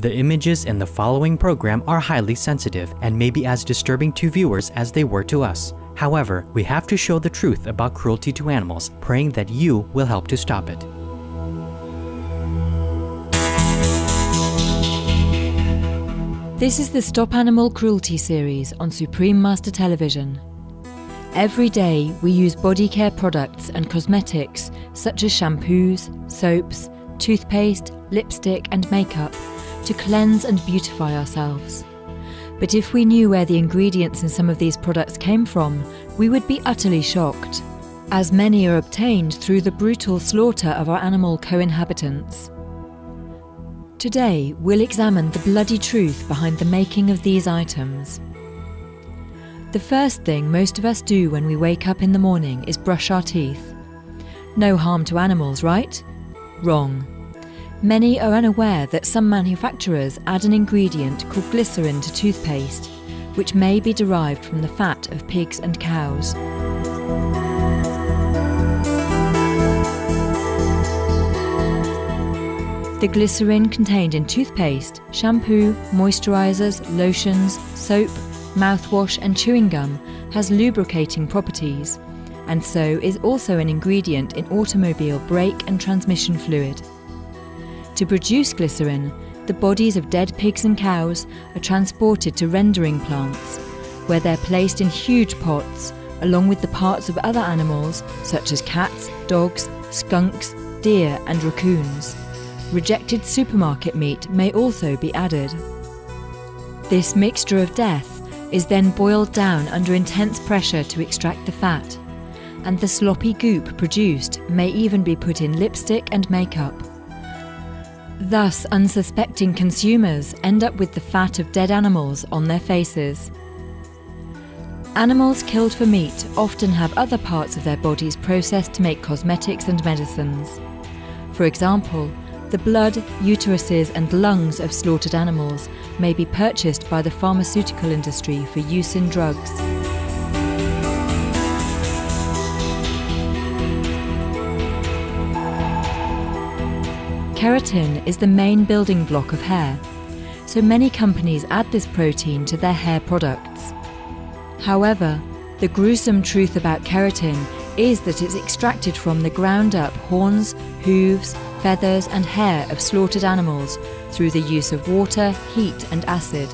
The images in the following program are highly sensitive and may be as disturbing to viewers as they were to us. However, we have to show the truth about cruelty to animals, praying that you will help to stop it. This is the Stop Animal Cruelty series on Supreme Master Television. Every day we use body care products and cosmetics such as shampoos, soaps, toothpaste, lipstick and makeup to cleanse and beautify ourselves. But if we knew where the ingredients in some of these products came from, we would be utterly shocked, as many are obtained through the brutal slaughter of our animal co-inhabitants. Today, we'll examine the bloody truth behind the making of these items. The first thing most of us do when we wake up in the morning is brush our teeth. No harm to animals, right? Wrong. Many are unaware that some manufacturers add an ingredient called glycerin to toothpaste, which may be derived from the fat of pigs and cows. The glycerin contained in toothpaste, shampoo, moisturizers, lotions, soap, mouthwash and chewing gum has lubricating properties, and so is also an ingredient in automobile brake and transmission fluid. To produce glycerin, the bodies of dead pigs and cows are transported to rendering plants, where they're placed in huge pots, along with the parts of other animals such as cats, dogs, skunks, deer and raccoons. Rejected supermarket meat may also be added. This mixture of death is then boiled down under intense pressure to extract the fat, and the sloppy goop produced may even be put in lipstick and makeup. Thus, unsuspecting consumers end up with the fat of dead animals on their faces. Animals killed for meat often have other parts of their bodies processed to make cosmetics and medicines. For example, the blood, uteruses and lungs of slaughtered animals may be purchased by the pharmaceutical industry for use in drugs. Keratin is the main building block of hair, so many companies add this protein to their hair products. However, the gruesome truth about keratin is that it's extracted from the ground-up horns, hooves, feathers and hair of slaughtered animals through the use of water, heat and acid.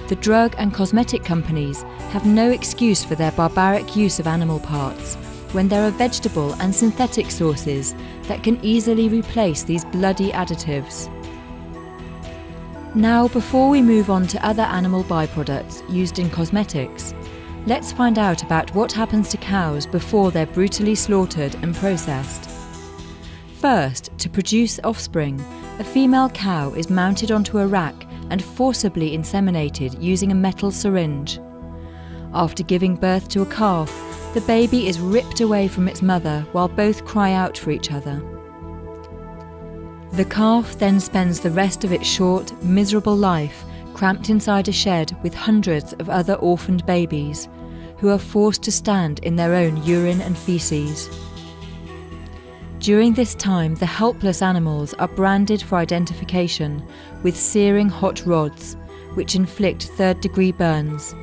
The drug and cosmetic companies have no excuse for their barbaric use of animal parts when there are vegetable and synthetic sources that can easily replace these bloody additives. Now, before we move on to other animal byproducts used in cosmetics, let's find out about what happens to cows before they're brutally slaughtered and processed. First, to produce offspring, a female cow is mounted onto a rack and forcibly inseminated using a metal syringe. After giving birth to a calf, the baby is ripped away from its mother while both cry out for each other. The calf then spends the rest of its short, miserable life cramped inside a shed with hundreds of other orphaned babies, who are forced to stand in their own urine and feces. During this time, the helpless animals are branded for identification with searing hot rods, which inflict third-degree burns.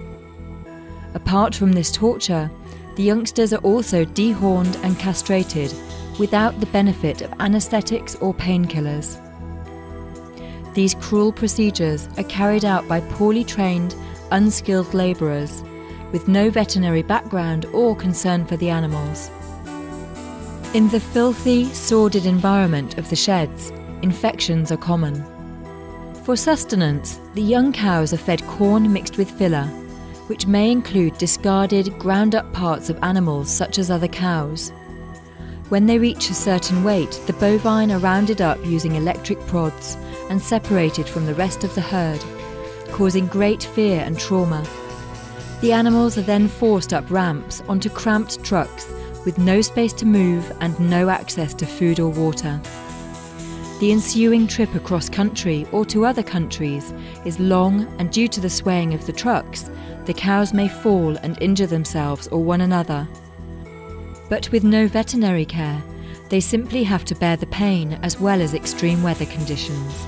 Apart from this torture, the youngsters are also dehorned and castrated without the benefit of anaesthetics or painkillers. These cruel procedures are carried out by poorly trained, unskilled labourers with no veterinary background or concern for the animals. In the filthy, sordid environment of the sheds, infections are common. For sustenance, the young cows are fed corn mixed with filler, which may include discarded, ground-up parts of animals such as other cows. When they reach a certain weight, the bovine are rounded up using electric prods and separated from the rest of the herd, causing great fear and trauma. The animals are then forced up ramps onto cramped trucks with no space to move and no access to food or water. The ensuing trip across country or to other countries is long, and due to the swaying of the trucks, the cows may fall and injure themselves or one another. But with no veterinary care, they simply have to bear the pain as well as extreme weather conditions.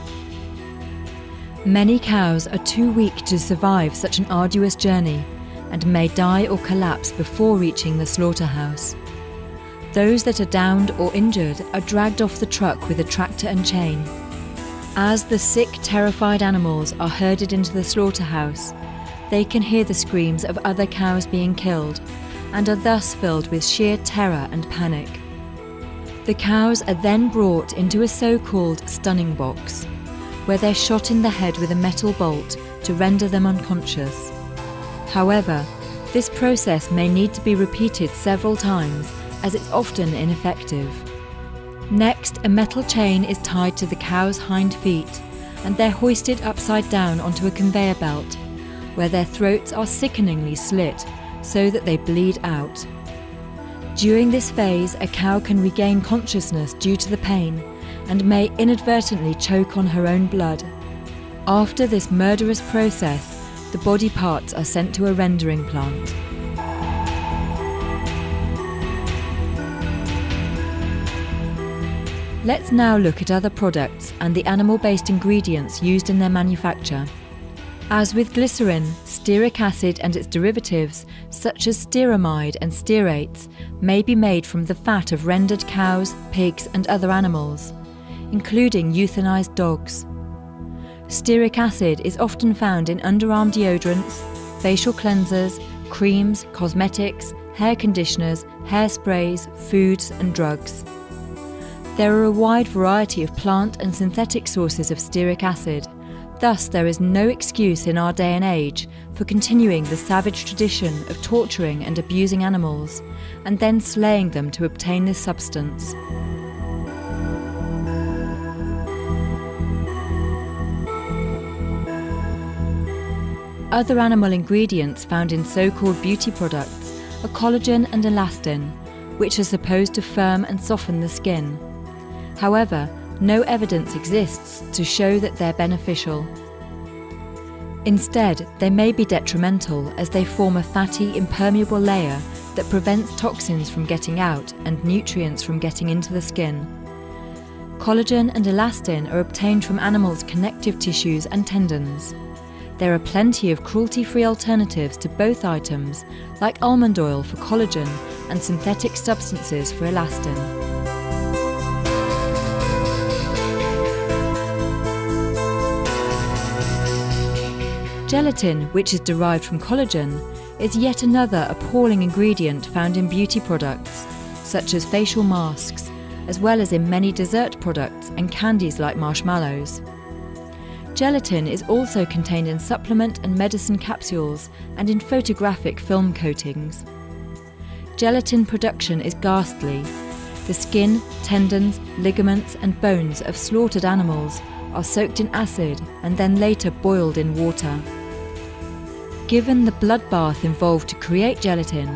Many cows are too weak to survive such an arduous journey and may die or collapse before reaching the slaughterhouse. Those that are downed or injured are dragged off the truck with a tractor and chain. As the sick, terrified animals are herded into the slaughterhouse, they can hear the screams of other cows being killed and are thus filled with sheer terror and panic. The cows are then brought into a so-called stunning box, where they're shot in the head with a metal bolt to render them unconscious. However, this process may need to be repeated several times as it's often ineffective. Next, a metal chain is tied to the cow's hind feet and they're hoisted upside down onto a conveyor belt, where their throats are sickeningly slit so that they bleed out. During this phase, a cow can regain consciousness due to the pain and may inadvertently choke on her own blood. After this murderous process, the body parts are sent to a rendering plant. Let's now look at other products and the animal-based ingredients used in their manufacture. As with glycerin, stearic acid and its derivatives, such as stearamide and stearates, may be made from the fat of rendered cows, pigs and other animals, including euthanized dogs. Stearic acid is often found in underarm deodorants, facial cleansers, creams, cosmetics, hair conditioners, hairsprays, foods and drugs. There are a wide variety of plant and synthetic sources of stearic acid. Thus, there is no excuse in our day and age for continuing the savage tradition of torturing and abusing animals, and then slaying them to obtain this substance. Other animal ingredients found in so-called beauty products are collagen and elastin, which are supposed to firm and soften the skin. However, no evidence exists to show that they're beneficial. Instead, they may be detrimental as they form a fatty, impermeable layer that prevents toxins from getting out and nutrients from getting into the skin. Collagen and elastin are obtained from animals' connective tissues and tendons. There are plenty of cruelty-free alternatives to both items, like almond oil for collagen and synthetic substances for elastin. Gelatin, which is derived from collagen, is yet another appalling ingredient found in beauty products, such as facial masks, as well as in many dessert products and candies like marshmallows. Gelatin is also contained in supplement and medicine capsules and in photographic film coatings. Gelatin production is ghastly. The skin, tendons, ligaments and bones of slaughtered animals are soaked in acid and then later boiled in water. Given the bloodbath involved to create gelatin,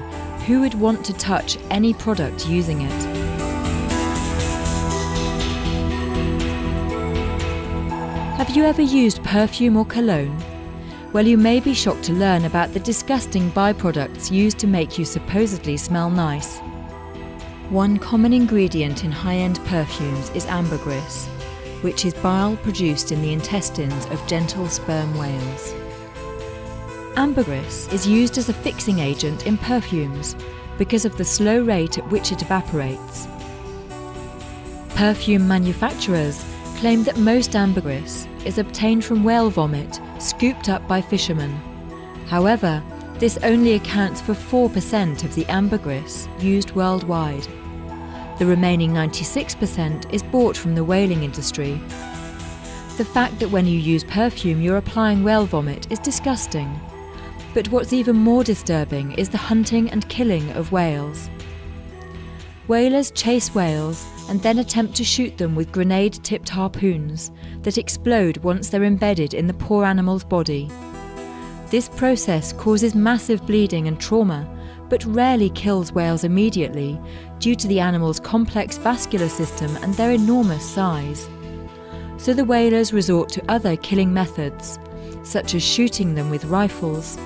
who would want to touch any product using it? Have you ever used perfume or cologne? Well, you may be shocked to learn about the disgusting byproducts used to make you supposedly smell nice. One common ingredient in high-end perfumes is ambergris, which is bile produced in the intestines of gentle sperm whales. Ambergris is used as a fixing agent in perfumes because of the slow rate at which it evaporates. Perfume manufacturers claim that most ambergris is obtained from whale vomit scooped up by fishermen. However, this only accounts for 4% of the ambergris used worldwide. The remaining 96% is bought from the whaling industry. The fact that when you use perfume you're applying whale vomit is disgusting. But what's even more disturbing is the hunting and killing of whales. Whalers chase whales and then attempt to shoot them with grenade-tipped harpoons that explode once they're embedded in the poor animal's body. This process causes massive bleeding and trauma, but rarely kills whales immediately due to the animal's complex vascular system and their enormous size. So the whalers resort to other killing methods, such as shooting them with rifles.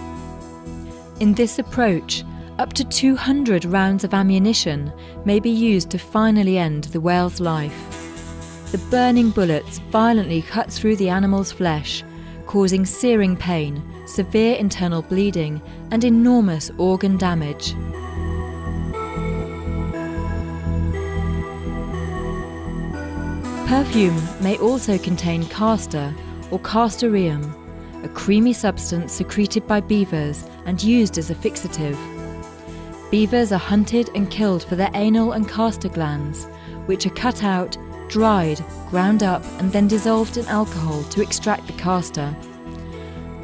In this approach, up to 200 rounds of ammunition may be used to finally end the whale's life. The burning bullets violently cut through the animal's flesh, causing searing pain, severe internal bleeding, and enormous organ damage. Perfume may also contain castor or castoreum, a creamy substance secreted by beavers and used as a fixative. Beavers are hunted and killed for their anal and castor glands, which are cut out, dried, ground up, and then dissolved in alcohol to extract the castor.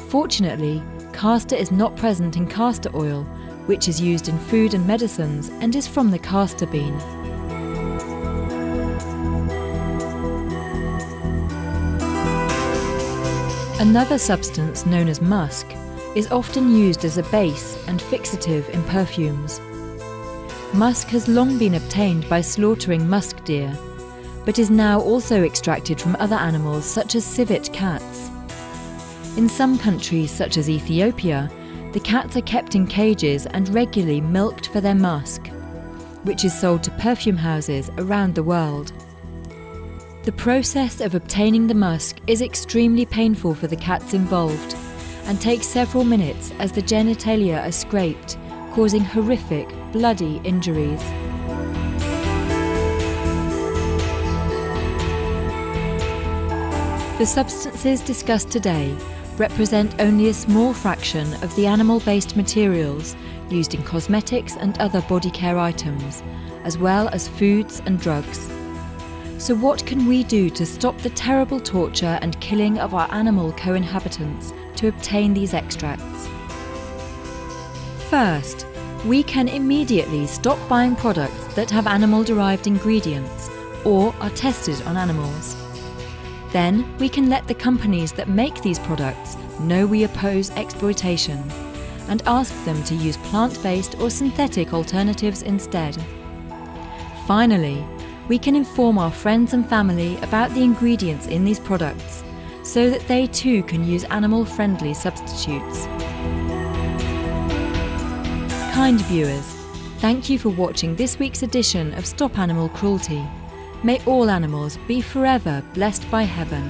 Fortunately, castor is not present in castor oil, which is used in food and medicines and is from the castor bean. Another substance known as musk is often used as a base and fixative in perfumes. Musk has long been obtained by slaughtering musk deer, but is now also extracted from other animals such as civet cats. In some countries such as Ethiopia, the cats are kept in cages and regularly milked for their musk, which is sold to perfume houses around the world. The process of obtaining the musk is extremely painful for the cats involved and takes several minutes as the genitalia are scraped, causing horrific, bloody injuries. The substances discussed today represent only a small fraction of the animal-based materials used in cosmetics and other body care items, as well as foods and drugs. So what can we do to stop the terrible torture and killing of our animal co-inhabitants to obtain these extracts? First, we can immediately stop buying products that have animal-derived ingredients or are tested on animals. Then we can let the companies that make these products know we oppose exploitation and ask them to use plant-based or synthetic alternatives instead. Finally, we can inform our friends and family about the ingredients in these products so that they too can use animal-friendly substitutes. Kind viewers, thank you for watching this week's edition of Stop Animal Cruelty. May all animals be forever blessed by heaven.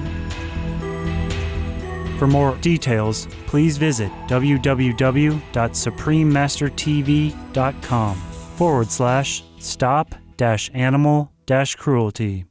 For more details, please visit www.suprememastertv.com/stop-animal-cruelty.